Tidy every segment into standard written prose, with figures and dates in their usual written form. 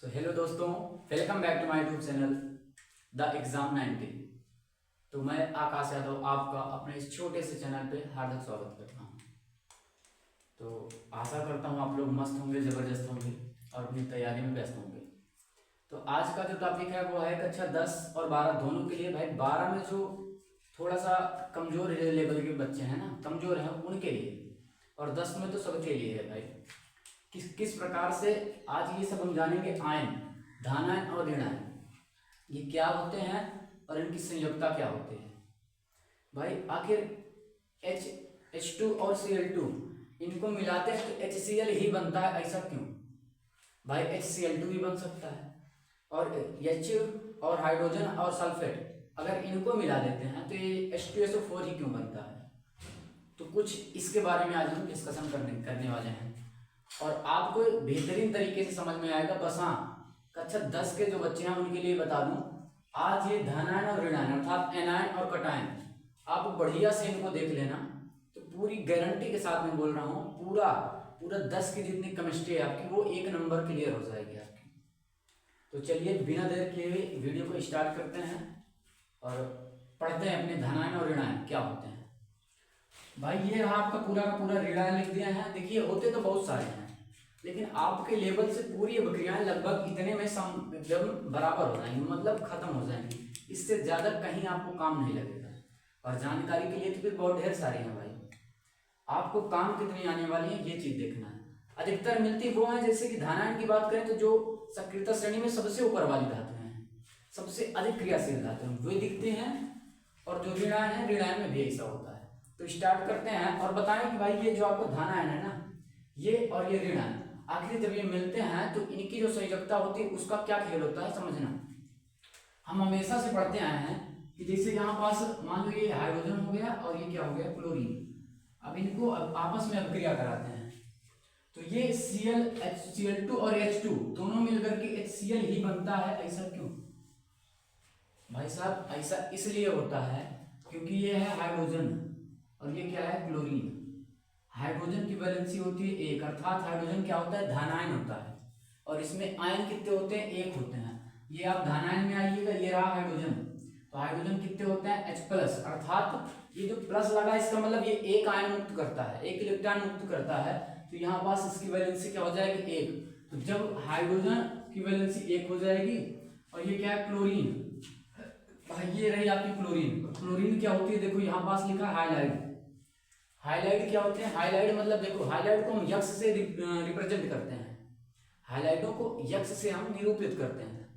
Hello दोस्तों, welcome back to my YouTube channel the exam 90। तो मैं आकाश यादव आपका अपने इस छोटे से चैनल पे हार्दिक स्वागत करता हूँ। तो आशा करता हूँ आप लोग मस्त होंगे, ज़बरदस्त होंगे और अपनी तैयारी में व्यस्त होंगे। तो आज का जो टॉपिक है वो है कक्षा 10 और 12 दोनों के लिए। भाई 12 में जो थोड़ा सा कमज़ोर लेवल के बच्चे हैं ना, कमज़ोर हैं उनके लिए, और 10 में तो सबके लिए है भाई। किस प्रकार से आज ये सब हम जानेंगे। आयन, धनायन और ऋणायन ये क्या होते हैं और इनकी संयोजकता क्या होती है। भाई आखिर H2 और Cl2 इनको मिलाते हैं तो HCl ही बनता है, ऐसा क्यों? भाई HCl2 भी बन सकता है, और H और हाइड्रोजन और सल्फेट अगर इनको मिला देते हैं तो ये H2SO4 ही क्यों बनता है। तो कुछ इसके बारे में आज हम डिस्कशन करने वाले हैं और आपको बेहतरीन तरीके से समझ में आएगा। बस हाँ, कक्षा 10 के जो बच्चे हैं उनके लिए बता दूं, आज ये धनायन और ऋणायन अर्थात एनायन और कटायन आप बढ़िया से इनको देख लेना। तो पूरी गारंटी के साथ मैं बोल रहा हूँ, पूरा 10 की जितनी केमिस्ट्री है आपकी वो 1 नंबर क्लियर हो जाएगी आपकी। तो चलिए बिना देर किए हुए वीडियो को स्टार्ट करते हैं और पढ़ते हैं अपने धनायन और ऋणायन क्या होते हैं। भाई ये रहा आपका पूरा का पूरा ऋणायन लिख दिया है। देखिए होते तो बहुत सारे हैं, लेकिन आपके लेवल से पूरी अभिक्रियाएं लगभग इतने में जब बराबर हो जाएंगी, मतलब खत्म हो जाएंगी। इससे ज्यादा कहीं आपको काम नहीं लगेगा। और जानकारी के लिए तो फिर बहुत ढेर सारी है भाई। आपको काम कितनी आने वाली है ये चीज देखना है। अधिकतर मिलती वो है, जैसे कि धनायन की बात करें तो जो सक्रियता श्रेणी में सबसे ऊपर वाली धातु है, सबसे अधिक क्रियाशील धातु है, वे दिखते हैं। और जो ऋणायन है, ऋणायन में भी ऐसा होता है। तो स्टार्ट करते हैं और बताएं कि भाई ये जो आपको धनायन है ना, ये और ये ऋणायन आखिर जब ये मिलते हैं तो इनकी जो संयोजकता होती है उसका क्या खेल होता है समझना। हम हमेशा से पढ़ते आए हैं कि जैसे यहाँ पास मान लो ये हाइड्रोजन हो गया और ये क्या हो गया, क्लोरीन। अब इनको आपस में अभिक्रिया कराते हैं तो ये Cl2 और H2 दोनों मिलकर के HCl ही बनता है। ऐसा क्यों भाई साहब? ऐसा इसलिए होता है क्योंकि ये है हाइड्रोजन और ये क्या है, क्लोरीन। हाइड्रोजन की वैलेंसी होती है 1, अर्थात हाइड्रोजन क्या होता है, धनायन होता है। और इसमें आयन कितने होते हैं, 1 होते हैं। ये आप धनायन में आइएगा, ये रहा हाइड्रोजन। तो हाइड्रोजन कितने होते हैं, H+, अर्थात ये जो प्लस लगा इसका मतलब ये 1 आयन मुक्त करता है, 1 इलेक्ट्रॉन मुक्त करता है। तो यहाँ पास इसकी वैलेंसी क्या हो जाएगी, 1। तो जब हाइड्रोजन की वैलेंसी 1 हो जाएगी और ये क्या है, क्लोरीन। भाई ये रही आपकी क्लोरीन। क्लोरीन क्या होती है, देखो यहाँ पास लिखा है हाइलाइड। हाइलाइट क्या होते हैं, हाइलाइट मतलब देखो, हाइलाइट को हम यक्स से रिप्रेजेंट करते हैं। हाइलाइटों को यक्स से हम निरूपित करते हैं।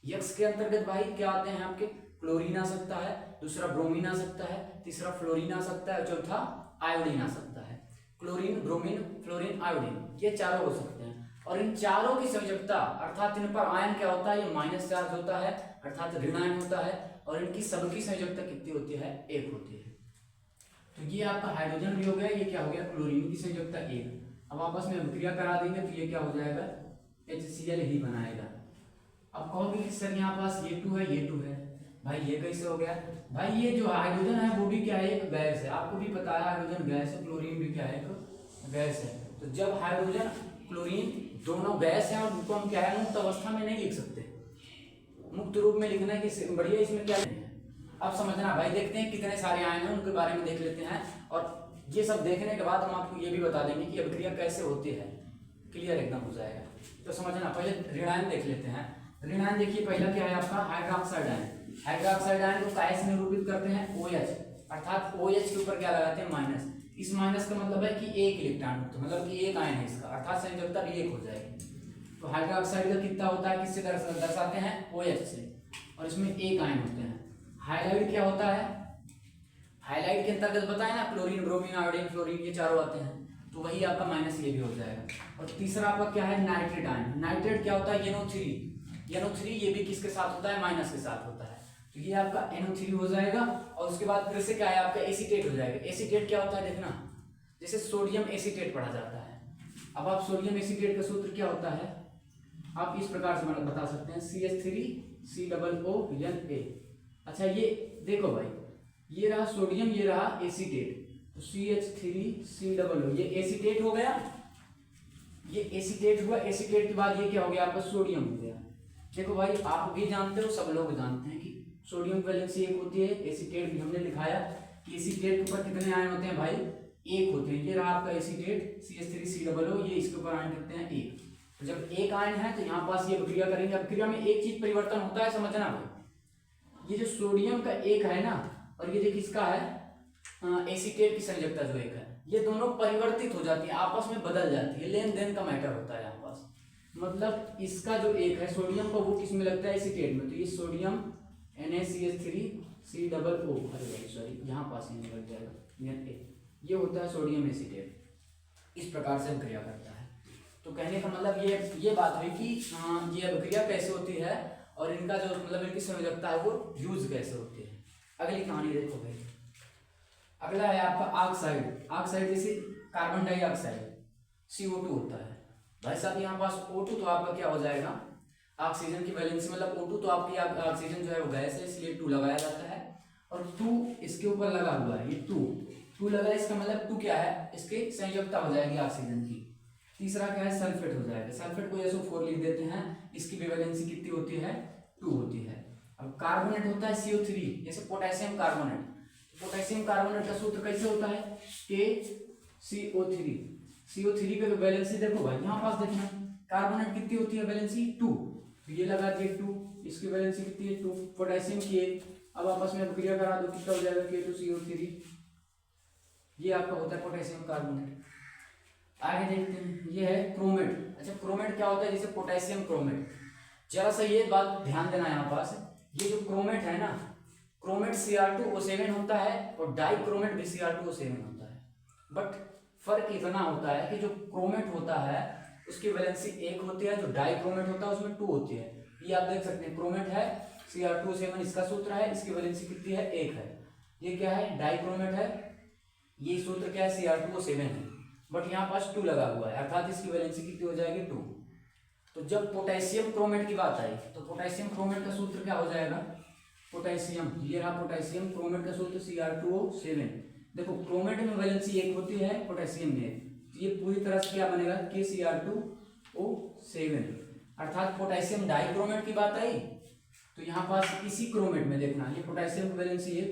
यक्स के अंतर्गत भाई क्या आते हैं आपके, क्लोरीन आ सकता है, दूसरा ब्रोमीन आ सकता है, तीसरा फ्लोरीन आ सकता है, चौथा आयोडीन आ सकता है। क्लोरीन, ब्रोमीन, फ्लोरीन, आयोडीन ये चारों हो सकते हैं। और इन चारों की संयोजकता अर्थात इन पर आयन क्या होता है, ये माइनस चार्ज होता है अर्थात ऋणायन होता है। और इनकी सबकी संयोजकता कितनी होती है, 1 होती है। तो ये आपका हाइड्रोजन भी हो गया, ये क्या हो गया, क्लोरीन की संयोजकता 1। अब आपस में अभिक्रिया करा देंगे तो ये क्या हो जाएगा, HCl ही बनाएगा। अब कहोगे कि सर यहाँ पास ये 2 है, ये 2 है, भाई ये कैसे हो गया? भाई ये जो हाइड्रोजन है वो भी क्या है, एक गैस है। आपको भी पता है हाइड्रोजन गैस है, क्लोरीन भी क्या है, एक गैस है। तो जब हाइड्रोजन क्लोरीन दोनों गैस है और उनको हम क्या है, मुक्त अवस्था में नहीं लिख सकते, मुक्त रूप में लिखना है बढ़िया। इसमें क्या है अब समझना भाई। देखते हैं कितने सारे आयन हैं, उनके बारे में देख लेते हैं। और ये सब देखने के बाद हम आपको ये भी बता देंगे कि अभिक्रिया कैसे होती है, क्लियर एकदम हो जाएगा। तो समझना, पहले ऋणायन देख लेते हैं। ऋणायन देखिए, पहला क्या है आपका, हाइड्रोक्साइड आयन। हाइड्रोक्साइड आयन को काय से निरूपित करते हैं, OH, अर्थात OH के ऊपर क्या लगाते हैं, माइनस। इस माइनस का मतलब है कि 1 इलेक्ट्रॉन, तो मतलब कि 1 आयन है इसका, अर्थात संयोजकता भी 1 हो जाएगी। तो हाइड्रोक्साइड का कितना होता है, किससे दर्शाते हैं, OH से, और इसमें 1 आयन होते हैं। हाइलाइट क्या होता है, हाइलाइट के अंतर्गत बताए ना, क्लोरीन, ब्रोमीन, आयोडीन, फ्लोरीन ये चारों आते हैं। तो वही आपका माइनस ये भी हो जाएगा। और तीसरा आपका क्या है, नाइट्रेट आयन। नाइट्रेट क्या होता है, NO3 ये भी किसके साथ होता है, माइनस के साथ होता है। तो ये आपका NO3 हो जाएगा। और उसके बाद फिर से क्या है आपका, एसीटेट हो जाएगा। एसीटेट क्या होता है देखना, जैसे सोडियम एसीटेट पढ़ा जाता है। अब आप सोडियम एसीटेट का सूत्र क्या होता है, आप इस प्रकार से मतलब बता सकते हैं, CH3COONA। अच्छा ये देखो भाई, ये रहा सोडियम, ये रहा एसीटेट, तो CH3COO ये एसीटेट हो गया, ये एसीटेट हुआ, एसीटेट के बाद ये क्या हो गया आपका सोडियम हो गया। देखो भाई आप भी जानते हो, सब लोग जानते हैं कि सोडियम की वैलेंसी एक होती है। एसीटेट भी हमने लिखाया कि एसीटेट के ऊपर कितने आयन होते हैं भाई, एक होते हैं। ये रहा आपका एसीटेट CH3COO, ये इसके ऊपर आयन कितने हैं, एक। तो जब एक आयन है तो यहाँ पास ये अभिक्रिया करेंगे। अभिक्रिया में एक चीज परिवर्तन होता है, समझना भाई, ये जो सोडियम का एक है ना, और ये जो किसका है एसीटेट की संयोजकता जो एक है, ये दोनों परिवर्तित हो जाती है, आपस में बदल जाती है, लेन देन का मैटर होता है यहाँ पास। मतलब इसका जो एक है सोडियम का, वो किस में लगता है, एसीटेट में। तो ये सोडियम NaCH3COO, अरे भाई सॉरी, यहाँ पास ही लग जाएगा, ये होता है सोडियम एसीटेट। इस प्रकार से अभिक्रिया करता है। तो कहने का मतलब ये बात हुई कि ये अभिक्रिया कैसे होती है और इनका जो मतलब इनकी संयोजकता है वो यूज कैसे होती है। अगली कहानी देखो भाई, अगला है आपका ऑक्साइड। ऑक्साइड जैसे कार्बन डाइऑक्साइड CO2 होता है भाई साहब। यहाँ पास O2 तो आपका क्या हो जाएगा, ऑक्सीजन की वैलेंसी, मतलब O2 तो आपकी ऑक्सीजन जो है वो गैस है, इसलिए 2 लगाया जाता है। और 2 इसके ऊपर लगा हुआ है, ये 2 लगा है, इसका मतलब 2 क्या है, इसकी संयोजकता हो जाएगी ऑक्सीजन की। तीसरा क्या है, सल्फेट हो जाएगा। सल्फेट को SO4 लिख देते हैं, इसकी भी वैलेंसी कितनी होती है, 2 होती है। अब कार्बोनेट होता है CO3, जैसे पोटेशियम कार्बोनेट। पोटेशियम कार्बोनेट का सूत्र कैसे होता है, KCO3। CO3 पे वैलेंसी देखो भाई, यहाँ पास देखना कार्बोनेट कितनी होती है वैलेंसी, 2, तो ये लगा दिए 2, इसकी वैलेंसी कितनी है 2। पोटेशियम की 1, अब आपस में अभिक्रिया करा दो, कितना हो जाएगा K2CO3, ये आपका होता है पोटेशियम कार्बोनेट। आगे देखते हैं, ये है क्रोमेट। अच्छा क्रोमेट क्या होता है, जैसे पोटेशियम क्रोमेट। जरा सा ये बात ध्यान देना यहाँ पास, ये जो क्रोमेट है ना, क्रोमेट Cr2O7 होता है और डाइक्रोमेट भी Cr2O7 होता है। बट फर्क इतना होता है कि जो क्रोमेट होता है उसकी वैलेंसी 1 होती है, जो डाइक्रोमेट होता है उसमें 2 होती है। ये आप देख सकते हैं, क्रोमेट है Cr2O7, इसका सूत्र है, इसकी वैलेंसी कितनी है, 1 है। ये क्या है, डाइक्रोमेट है, ये सूत्र क्या है, Cr2O7 है, बट यहाँ पास 2 लगा हुआ है, अर्थात इसकी वैलेंसी कितनी हो जाएगी, 2। तो जब पोटेशियम क्रोमेट की बात आई तो पोटेशियम क्रोमेट का सूत्र क्या हो जाएगा, पोटेशियम, ये रहा पोटेशियम क्रोमेट का सूत्र Cr2O7। देखो क्रोमेट में वैलेंसी 1 होती है, पोटेशियम में, तो ये पूरी तरह से क्या बनेगा, KCr2O7। अर्थात पोटेशियम डाइक्रोमेट की बात आई तो यहाँ पास इसी क्रोमेट में देखना, ये पोटेशियम की वैलेंसी है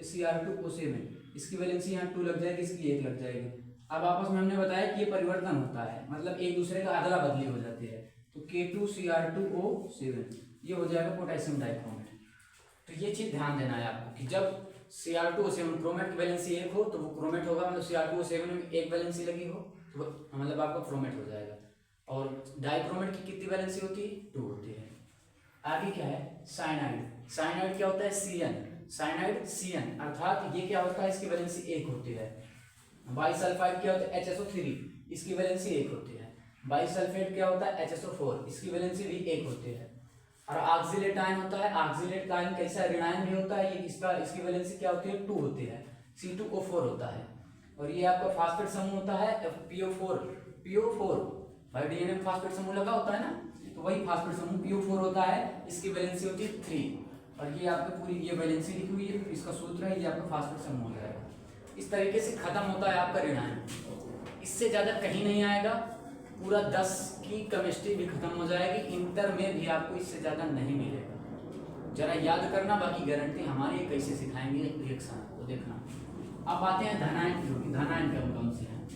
Cr2O7, इसकी वैलेंसी यहाँ 2 लग जाएगी, इसकी 1 लग जाएगी। अब आपस में हमने बताया कि ये परिवर्तन होता है, मतलब एक दूसरे का अदला बदली हो जाती है। तो K2Cr2O7 ये हो जाएगा पोटेशियम डाइक्रोमेट। तो ये चीज ध्यान देना है आपको कि जब Cr2O7 क्रोमेट की वैलेंसी 1 हो तो वो क्रोमेट होगा, मतलब Cr2O7 में 1 वैलेंसी लगी हो तो मतलब आपका क्रोमेट हो जाएगा। और डाइक्रोमेट की कितनी वैलेंसी होती है, 2 होती है। आगे क्या है, साइनाइड। साइनाइड क्या होता है, Cn, साइनाइड Cn, अर्थात ये क्या होता है, इसकी वैलेंसी 1 होती है। बाइसल्फाइड क्या होता है, HSO3, इसकी वैलेंसी 1 होती है। बाइसल्फेट क्या होता है, HSO4, इसकी वैलेंसी भी 1 होती है। और ऑक्सिलेट आयन होता है, ऑक्सिलेट का आयन कैसा ऋणायन भी होता है, ये इसकी वैलेंसी क्या होती है, 2 होती है, C2O4 होता है। और ये आपका फास्फेट समूह होता है PO4 भाई, डीएनए में फास्फेट समूह लगा होता है ना, तो वही फास्फेट समूह PO4 होता है, इसकी वैलेंसी होती है 3। और ये आपकी पूरी ये वैलेंसी लिखी हुई है, इसका सूत्र है, ये आपका फास्फेट समूह हो जाएगा। इस तरीके से खत्म होता है आपका ऋणायन, इससे ज्यादा कहीं नहीं आएगा। पूरा 10 की केमिस्ट्री भी खत्म हो जाएगी, इंटर में भी आपको इससे ज्यादा नहीं मिलेगा। जरा याद करना, बाकी गारंटी हमारी कैसे सिखाएंगे रिएक्शन को देखना। अब आते हैं धनायन की। धनायन कौन से हैं,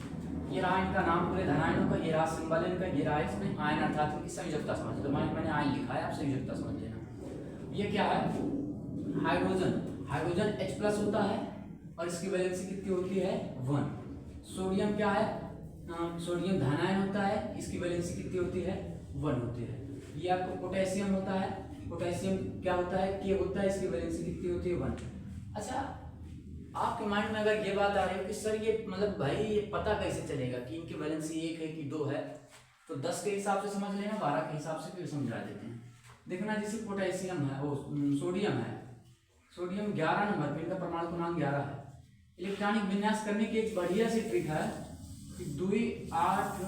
ये रहा इनका नाम पूरे धनायनों का, ये रहा सिंबल इनका, ये रहा इसमें आयन, अर्थात इनकी संयोजकता समझ लो। मैंने आयन लिखा है, आप संयोजकता समझ लेना। ये क्या है, हाइड्रोजन। हाइड्रोजन H+ होता है और इसकी वैलेंसी कितनी होती है, 1। सोडियम क्या है, सोडियम धनायन होता है, इसकी वैलेंसी कितनी होती है, 1 होती है। ये आपको पोटेशियम होता है, पोटेशियम क्या होता है, K होता है, इसकी वैलेंसी कितनी होती है, 1। अच्छा आपके माइंड में अगर ये बात आ रही है कि सर ये मतलब भाई ये पता कैसे चलेगा कि इनकी वैलेंसी 1 है कि 2 है, तो 10 के हिसाब से समझ लेना, 12 के हिसाब से फिर समझा देते हैं। देखना जैसे पोटेशियम है, वो सोडियम है, सोडियम 11 नंबर पे, इनका परमाणु क्रमांक 11 है। इलेक्ट्रॉनिक विन्यास करने की एक बढ़िया सी ट्रिक है कि 2 8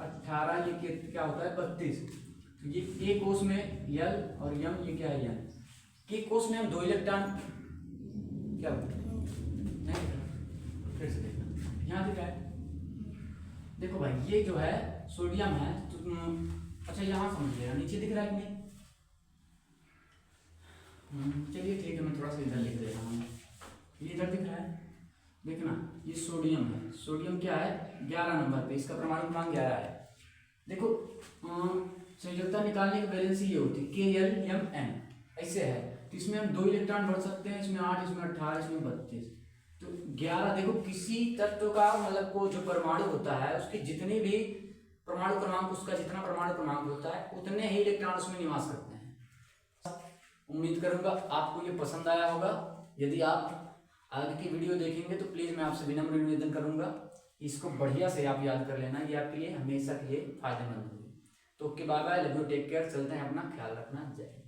18, ये क्या होता है 32। तो ये K कोष में L और M, ये क्या है N। K कोष में हम 2 इलेक्ट्रॉन क्या होता है, नहीं फिर से देखना, यहाँ दिखा है, देखो भाई ये जो है सोडियम है तो अच्छा यहाँ समझ लेना, नीचे दिख रहा है कि नहीं? चलिए ठीक है, मैं थोड़ा सा इधर लिख दे रहा हूँ। ये इधर दिख रहा है, देखना ये सोडियम है। सोडियम क्या है 11 नंबर पे, इसका परमाणु क्रमांक 11 है। देखो संयोजकता निकालने की वैलेंसी ये होती है Kl-Mn, ऐसे है। तो इसमें हम 2 इलेक्ट्रॉन भर सकते हैं, इसमें 8, इसमें 18, इसमें 32। तो 11 देखो किसी तत्व का मतलब को जो परमाणु होता है उसके जितने भी परमाणु क्रमांक, उसका जितना परमाणु क्रमांक होता है उतने ही इलेक्ट्रॉन उसमें निवास करते हैं। उम्मीद करूंगा आपको ये पसंद आया होगा। यदि आप आगे की वीडियो देखेंगे तो प्लीज़ मैं आपसे विनम्र निवेदन करूंगा इसको बढ़िया से आप याद कर लेना, ये आपके लिए हमेशा के लिए फायदेमंद होगी। तो okay, bye bye, love you, take care, चलते हैं, अपना ख्याल रखना, जय हिंद।